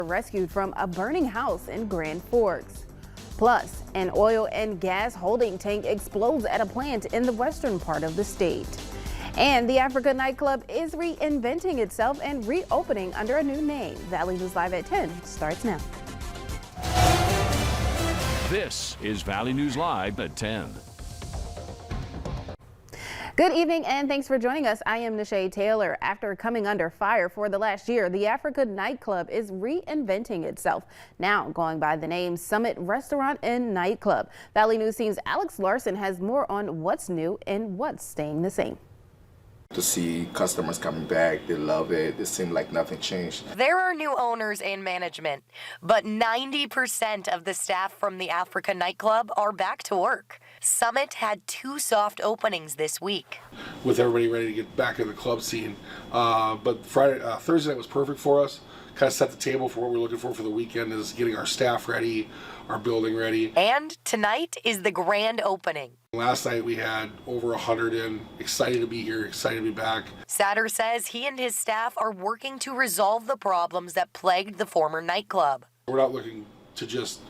Rescued from a burning house in Grand Forks. Plus, an oil and gas holding tank explodes at a plant in the western part of the state. And the Africa Nightclub is reinventing itself and reopening under a new name. Valley News Live at 10 starts now. This is Valley News Live at 10. Good evening and thanks for joining us. I am Nisha Taylor. After coming under fire for the last year, the Africa Nightclub is reinventing itself, now going by the name Summit Restaurant and Nightclub. Valley News Team's Alex Larson has more on what's new and what's staying the same. To see customers coming back, they love it. It seemed like nothing changed. There are new owners and management, but 90% of the staff from the Africa Nightclub are back to work. Summit had 2 soft openings this week. With everybody ready to get back in the club scene, but Thursday night was perfect for us. Kind of set the table for what we're looking for the weekend, is getting our staff ready, our building ready. And tonight is the grand opening. Last night we had over 100 in, excited to be here, excited to be back. Satter says he and his staff are working to resolve the problems that plagued the former nightclub. We're not looking to just,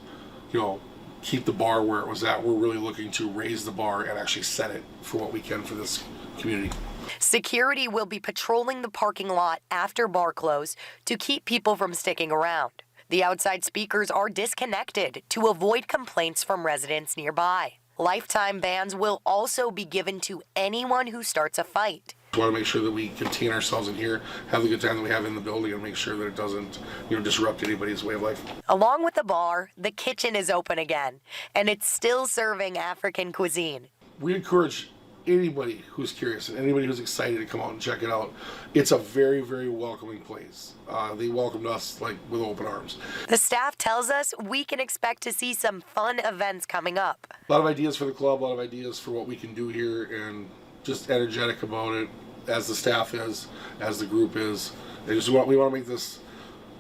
keep the bar where it was at. We're really looking to raise the bar and actually set it for what we can for this community. Security will be patrolling the parking lot after bar close to keep people from sticking around. The outside speakers are disconnected to avoid complaints from residents nearby. Lifetime bans will also be given to anyone who starts a fight. We want to make sure that we contain ourselves in here, have the good time that we have in the building, and make sure that it doesn't, disrupt anybody's way of life. Along with the bar, the kitchen is open again, and it's still serving African cuisine. We encourage anybody who's curious and anybody who's excited to come out and check it out. It's a very, very welcoming place. They welcomed us with open arms. The staff tells us we can expect to see some fun events coming up. A lot of ideas for the club, a lot of ideas for what we can do here, and just energetic about it, as the staff is, as the group is. We want to make this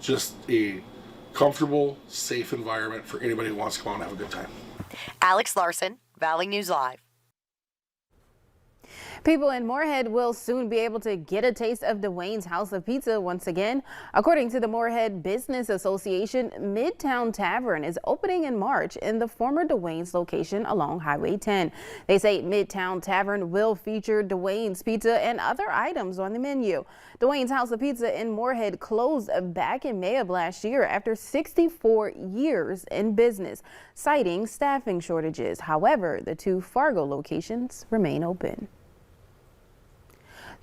just a comfortable, safe environment for anybody who wants to come out and have a good time. Alex Larson, Valley News Live. People in Moorhead will soon be able to get a taste of Dwayne's House of Pizza once again. According to the Moorhead Business Association, Midtown Tavern is opening in March in the former Dwayne's location along Highway 10. They say Midtown Tavern will feature Dwayne's Pizza and other items on the menu. Dwayne's House of Pizza in Moorhead closed back in May of last year after 64 years in business, citing staffing shortages. However, the 2 Fargo locations remain open.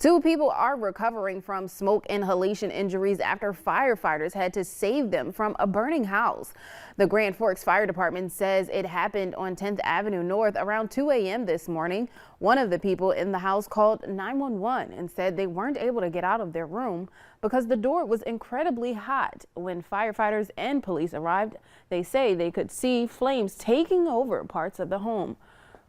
2 people are recovering from smoke inhalation injuries after firefighters had to save them from a burning house. The Grand Forks Fire Department says it happened on 10th Avenue North around 2 a.m. this morning. One of the people in the house called 911 and said they weren't able to get out of their room because the door was incredibly hot. When firefighters and police arrived, they say they could see flames taking over parts of the home.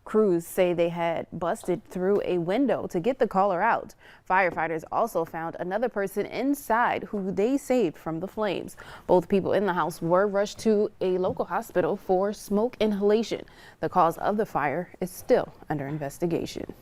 Crews say they had busted through a window to get the caller out. Firefighters also found another person inside who they saved from the flames. Both people in the house were rushed to a local hospital for smoke inhalation. The cause of the fire is still under investigation.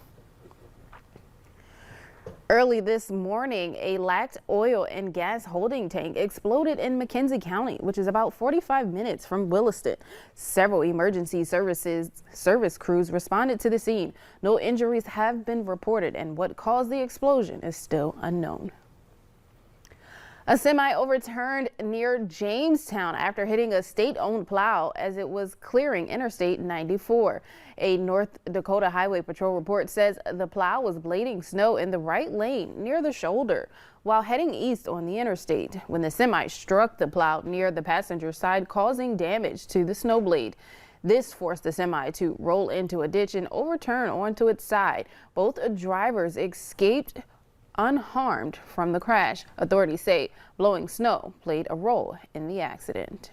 Early this morning, a lacked oil and gas holding tank exploded in McKenzie County, which is about 45 minutes from Williston. Several emergency service crews responded to the scene. No injuries have been reported, and what caused the explosion is still unknown. A semi overturned near Jamestown after hitting a state-owned plow as it was clearing Interstate 94. A North Dakota Highway Patrol report says the plow was blading snow in the right lane near the shoulder while heading east on the interstate when the semi struck the plow near the passenger side, causing damage to the snow blade. This forced the semi to roll into a ditch and overturn onto its side. Both drivers escaped unharmed from the crash. Authorities say blowing snow played a role in the accident.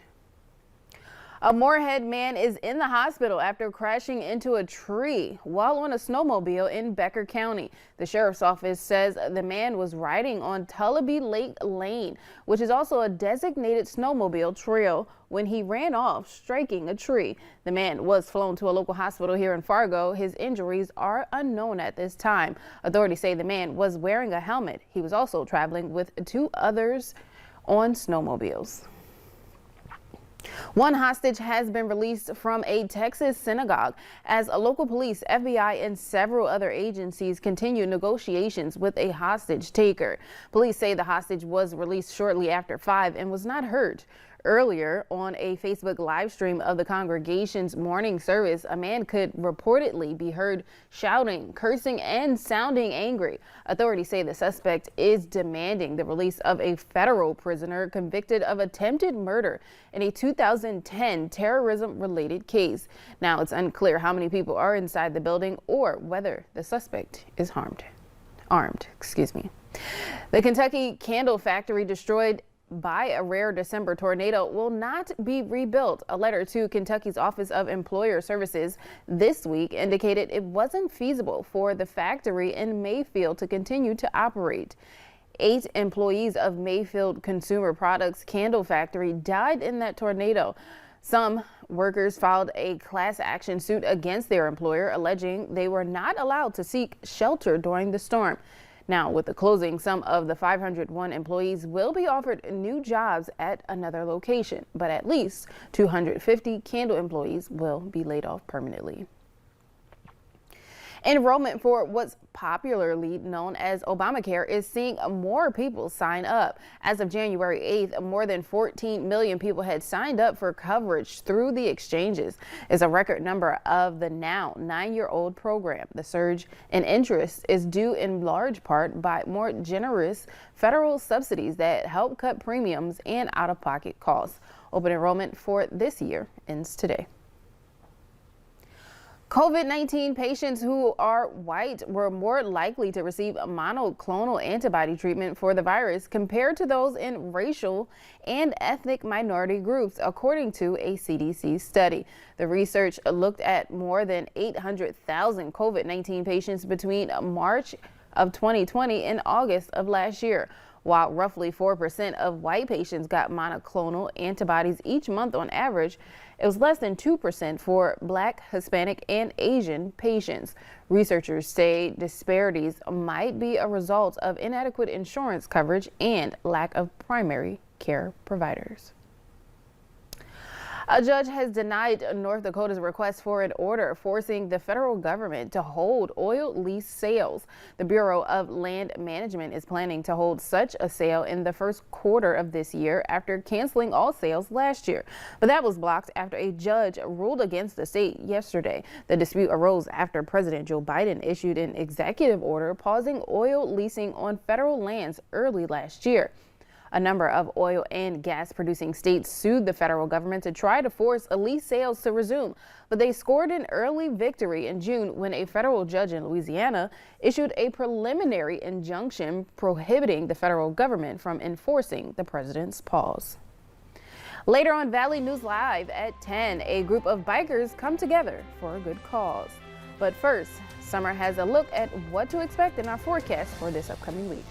A Moorhead man is in the hospital after crashing into a tree while on a snowmobile in Becker County. The sheriff's office says the man was riding on Tullabee Lake Lane, which is also a designated snowmobile trail, when he ran off, striking a tree. The man was flown to a local hospital here in Fargo. His injuries are unknown at this time. Authorities say the man was wearing a helmet. He was also traveling with 2 others on snowmobiles. One hostage has been released from a Texas synagogue as local police, FBI, and several other agencies continue negotiations with a hostage taker. Police say the hostage was released shortly after 5 and was not hurt. Earlier, on a Facebook live stream of the congregation's morning service, a man could reportedly be heard shouting, cursing, and sounding angry. Authorities say the suspect is demanding the release of a federal prisoner convicted of attempted murder in a 2010 terrorism-related case. Now, it's unclear how many people are inside the building or whether the suspect is armed. The Kentucky candle factory destroyed by a rare December tornado will not be rebuilt. A letter to Kentucky's Office of Employer Services this week indicated it wasn't feasible for the factory in Mayfield to continue to operate. 8 employees of Mayfield Consumer Products Candle Factory died in that tornado. Some workers filed a class action suit against their employer, alleging they were not allowed to seek shelter during the storm. Now, with the closing, some of the 501 employees will be offered new jobs at another location, but at least 250 candle employees will be laid off permanently. Enrollment for what's popularly known as Obamacare is seeing more people sign up. As of January 8th, more than 14 million people had signed up for coverage through the exchanges. It's a record number of the now 9-year-old program. The surge in interest is due in large part by more generous federal subsidies that help cut premiums and out-of-pocket costs. Open enrollment for this year ends today. COVID-19 patients who are white were more likely to receive monoclonal antibody treatment for the virus compared to those in racial and ethnic minority groups, according to a CDC study. The research looked at more than 800,000 COVID-19 patients between March of 2020 and August of last year. While roughly 4% of white patients got monoclonal antibodies each month on average, it was less than 2% for Black, Hispanic, and Asian patients. Researchers say disparities might be a result of inadequate insurance coverage and lack of primary care providers. A judge has denied North Dakota's request for an order forcing the federal government to hold oil lease sales. The Bureau of Land Management is planning to hold such a sale in the first quarter of this year after canceling all sales last year. But that was blocked after a judge ruled against the state yesterday. The dispute arose after President Joe Biden issued an executive order pausing oil leasing on federal lands early last year. A number of oil and gas producing states sued the federal government to try to force lease sales to resume, but they scored an early victory in June when a federal judge in Louisiana issued a preliminary injunction prohibiting the federal government from enforcing the president's pause. Later on Valley News Live at 10, a group of bikers come together for a good cause. But first, Summer has a look at what to expect in our forecast for this upcoming week.